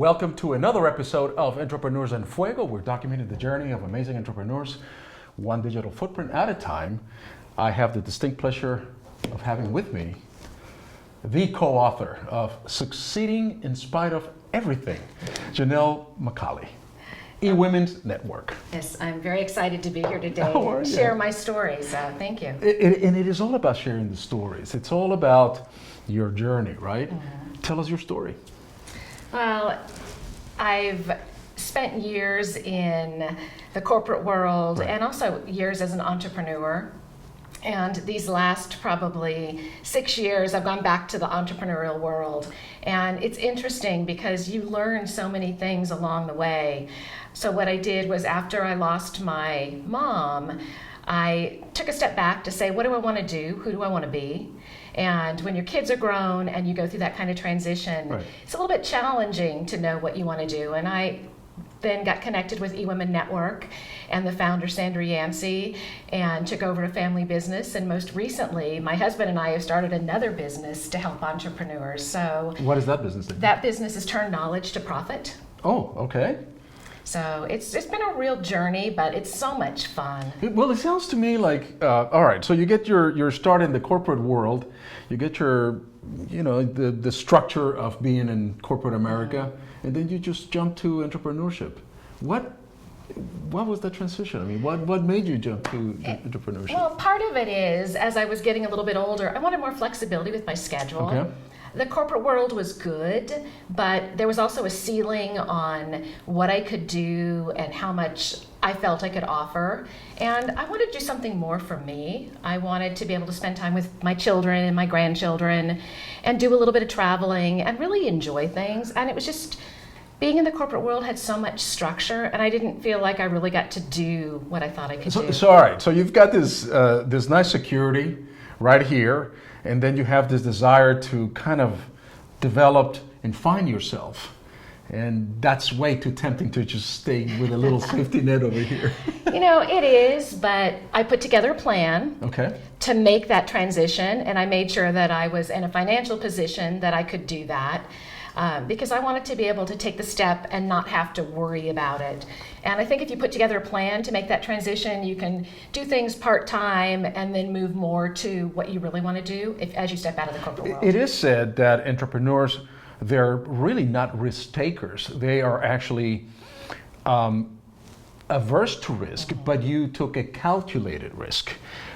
Welcome to another episode of Entrepreneurs and Fuego. We're documenting the journey of amazing entrepreneurs, one digital footprint at a time. I have the distinct pleasure of having with me the co-author of Succeeding in Spite of Everything, Johnell McCauley, E.Women's Network. Yes, I'm very excited to be here today and share my stories. Thank you. And it is all about sharing the stories. It's all about your journey, right? Mm-hmm. Tell us your story. Well, I've spent years in the corporate world and also years as an entrepreneur. And these last probably 6 years, I've gone back to the entrepreneurial world. And it's interesting because you learn so many things along the way. So what I did was after I lost my mom, I took a step back to say, what do I want to do? Who do I want to be? And when your kids are grown and you go through that kind of transition, it's a little bit challenging to know what you want to do. And I then got connected with E.Women Network and the founder, Sandra Yancey, and took over a family business. And most recently, my husband and I have started another business to help entrepreneurs. So what is that business? That business is Turn Knowledge to Profit. Oh, okay. So it's been a real journey, but it's so much fun. Well, it sounds to me like, all right, so you get your start in the corporate world, you get your, the structure of being in corporate America, and then you just jump to entrepreneurship. What was that transition? I mean, what made you jump to entrepreneurship? Well, part of it is, as I was getting a little bit older, I wanted more flexibility with my schedule. Okay. The corporate world was good, but there was also a ceiling on what I could do and how much I felt I could offer. And I wanted to do something more for me. I wanted to be able to spend time with my children and my grandchildren and do a little bit of traveling and really enjoy things. And it was just, being in the corporate world had so much structure, and I didn't feel like I really got to do what I thought I could do. So all right, so you've got this nice security right here, and then you have this desire to kind of develop and find yourself. And that's way too tempting to just stay with a little safety net over here. It is, but I put together a plan to make that transition, and I made sure that I was in a financial position that I could do that. Because I wanted to be able to take the step and not have to worry about it. And I think if you put together a plan to make that transition, you can do things part-time and then move more to what you really want to do as you step out of the corporate world. It is said that entrepreneurs, they're really not risk takers. They are actually averse to risk, but you took a calculated risk,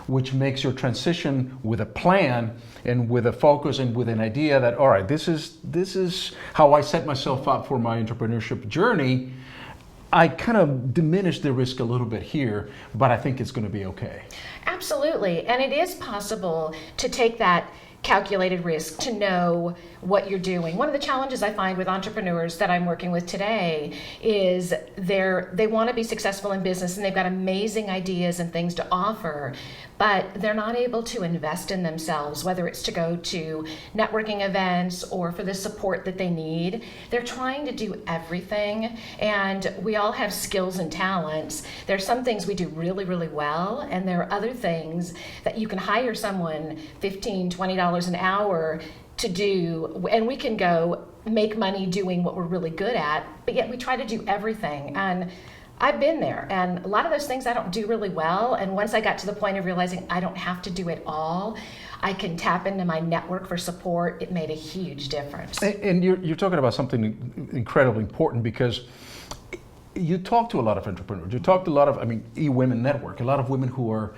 which makes your transition with a plan and with a focus and with an idea that, all right, this is how I set myself up for my entrepreneurship journey. I kind of diminish the risk a little bit here, but I think it's going to be okay. Absolutely, and it is possible to take that calculated risk, to know what you're doing. One of the challenges I find with entrepreneurs that I'm working with today is they want to be successful in business and they've got amazing ideas and things to offer, but they're not able to invest in themselves, whether it's to go to networking events or for the support that they need. They're trying to do everything, and we all have skills and talents. There's some things we do really, really well, and there are other things that you can hire someone $15, $20 an hour to do, and we can go make money doing what we're really good at, but yet we try to do everything. And I've been there, and a lot of those things I don't do really well, and once I got to the point of realizing I don't have to do it all, I can tap into my network for support. It made a huge difference. And you're talking about something incredibly important, because you talk to a lot of entrepreneurs. You talk to a lot of, E.Women Network, a lot of women who are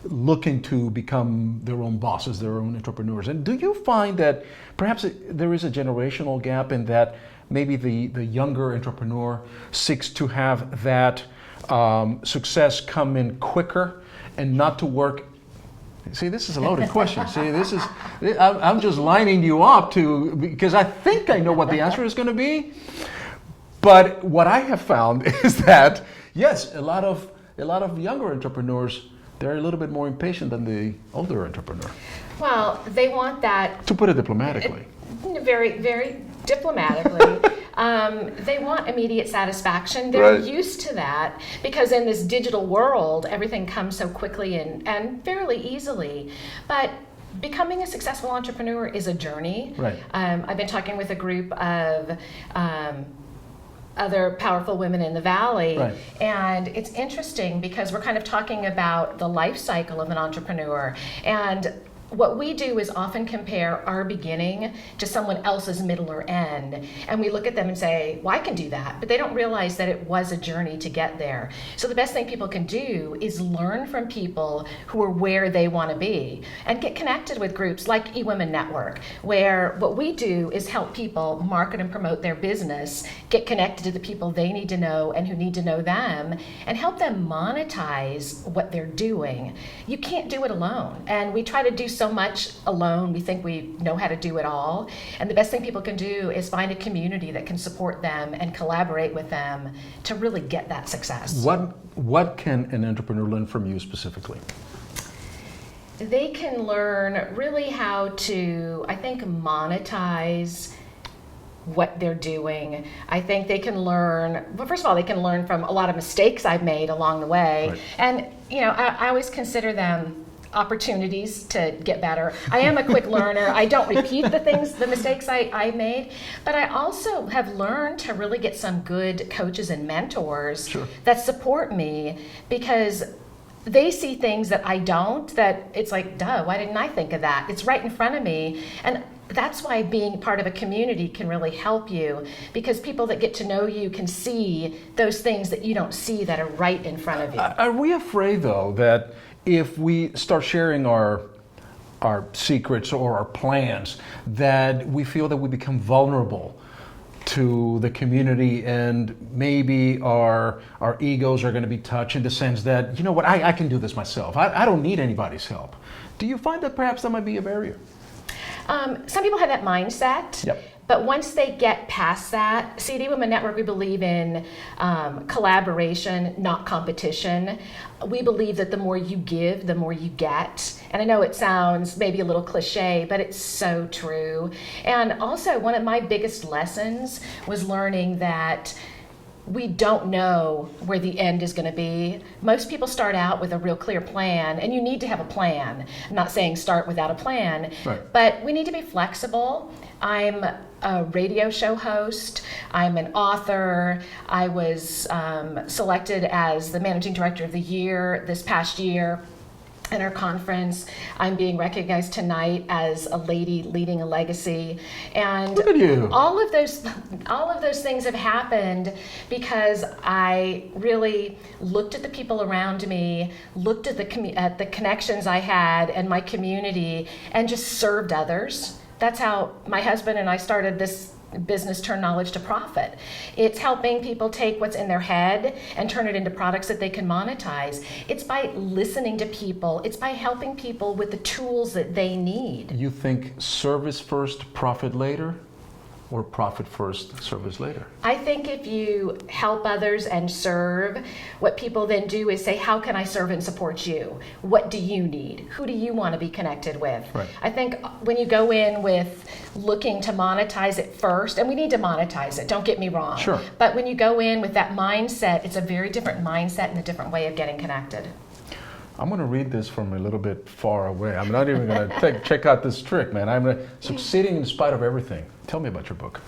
looking to become their own bosses, their own entrepreneurs. And do you find that perhaps there is a generational gap in that maybe the younger entrepreneur seeks to have that success come in quicker and not to work? See, this is a loaded question. See, I'm just lining you up because I think I know what the answer is going to be. But what I have found is that, yes, a lot of younger entrepreneurs, they're a little bit more impatient than the older entrepreneur. Well, they want that. To put it diplomatically. Very, very diplomatically. They want immediate satisfaction. They're used to that because in this digital world, everything comes so quickly and fairly easily. But becoming a successful entrepreneur is a journey. Right. I've been talking with a group of other powerful women in the Valley. Right. And it's interesting because we're kind of talking about the life cycle of an entrepreneur. And what we do is often compare our beginning to someone else's middle or end. And we look at them and say, well, I can do that. But they don't realize that it was a journey to get there. So the best thing people can do is learn from people who are where they want to be and get connected with groups like E.Women Network, where what we do is help people market and promote their business, get connected to the people they need to know and who need to know them, and help them monetize what they're doing. You can't do it alone. And we try to do so much alone. We think we know how to do it all. And the best thing people can do is find a community that can support them and collaborate with them to really get that success. What can an entrepreneur learn from you specifically? They can learn really how to, I think, monetize what they're doing. I think they can learn, well, first of all, they can learn from a lot of mistakes I've made along the way. Right. And, I always consider them opportunities to get better. I am a quick learner. I don't repeat the mistakes I made, but I also have learned to really get some good coaches and mentors Sure. that support me, because they see things that I don't, that it's like, duh, why didn't I think of that? It's right in front of me. And that's why being part of a community can really help you, because people that get to know you can see those things that you don't see that are right in front of you. Are we afraid, though, that if we start sharing our secrets or our plans, that we feel that we become vulnerable to the community, and maybe our egos are going to be touched in the sense that, you know what, I can do this myself. I don't need anybody's help. Do you find that perhaps that might be a barrier? Some people have that mindset. Yep. But once they get past that, see, at E.Women Network, we believe in collaboration, not competition. We believe that the more you give, the more you get. And I know it sounds maybe a little cliche, but it's so true. And also, one of my biggest lessons was learning that we don't know where the end is going to be. Most people start out with a real clear plan, and you need to have a plan. I'm not saying start without a plan, right. But we need to be flexible. I'm a radio show host. I'm an author. I was selected as the Managing Director of the Year this past year at our conference. I'm being recognized tonight as a lady leading a legacy. And look at you. All of those things have happened because I really looked at the people around me, looked at the connections I had and my community, and just served others. That's how my husband and I started this business, Turn Knowledge to Profit. It's helping people take what's in their head and turn it into products that they can monetize. It's by listening to people. It's by helping people with the tools that they need. You think service first, profit later? Or profit first, service later? I think if you help others and serve, what people then do is say, how can I serve and support you? What do you need? Who do you want to be connected with? Right. I think when you go in with looking to monetize it first, and we need to monetize it, don't get me wrong. Sure. But when you go in with that mindset, it's a very different mindset and a different way of getting connected. I'm going to read this from a little bit far away. I'm not even going to check out this trick, man. I'm succeeding in spite of everything. Tell me about your book.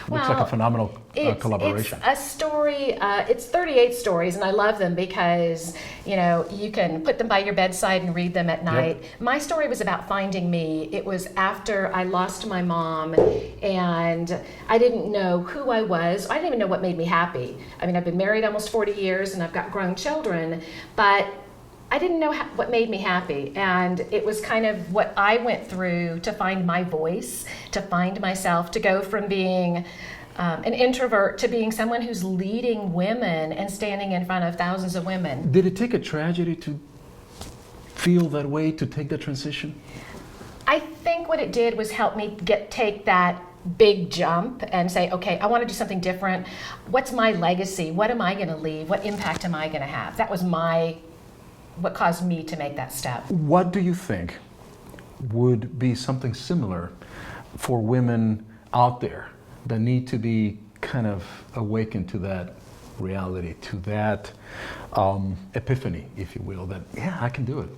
Looks like a phenomenal collaboration. It's a story, it's 38 stories, and I love them because, you can put them by your bedside and read them at night. Yep. My story was about finding me. It was after I lost my mom, and I didn't know who I was. I didn't even know what made me happy. I mean, I've been married almost 40 years, and I've got grown children, but I didn't know what made me happy, and it was kind of what I went through to find my voice, to find myself, to go from being an introvert to being someone who's leading women and standing in front of thousands of women. Did it take a tragedy to feel that way, to take that transition? I think what it did was help me take that big jump and say, okay, I want to do something different. What's my legacy? What am I going to leave? What impact am I going to have? That was what caused me to make that step. What do you think would be something similar for women out there that need to be kind of awakened to that reality, to that epiphany, if you will, that, yeah, I can do it?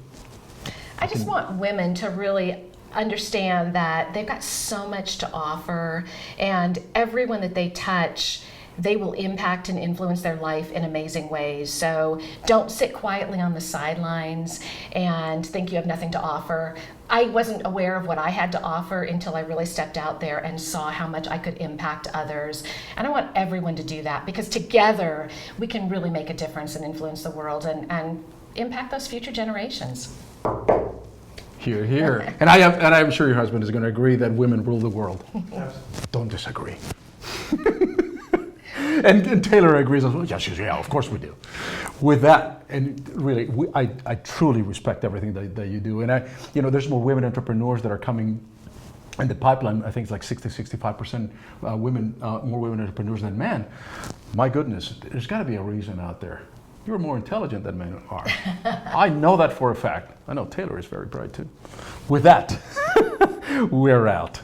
I just want women to really understand that they've got so much to offer, and everyone that they touch, they will impact and influence their life in amazing ways. So don't sit quietly on the sidelines and think you have nothing to offer. I wasn't aware of what I had to offer until I really stepped out there and saw how much I could impact others. And I want everyone to do that, because together we can really make a difference and influence the world and impact those future generations. Hear, hear. And I'm sure your husband is going to agree that women rule the world. Don't disagree. And Taylor agrees as well. Yeah, of course we do. With that, and really, I truly respect everything that you do. And there's more women entrepreneurs that are coming in the pipeline. I think it's like 65% women, more women entrepreneurs than men. My goodness, there's got to be a reason out there. You're more intelligent than men are. I know that for a fact. I know Taylor is very bright too. With that, we're out.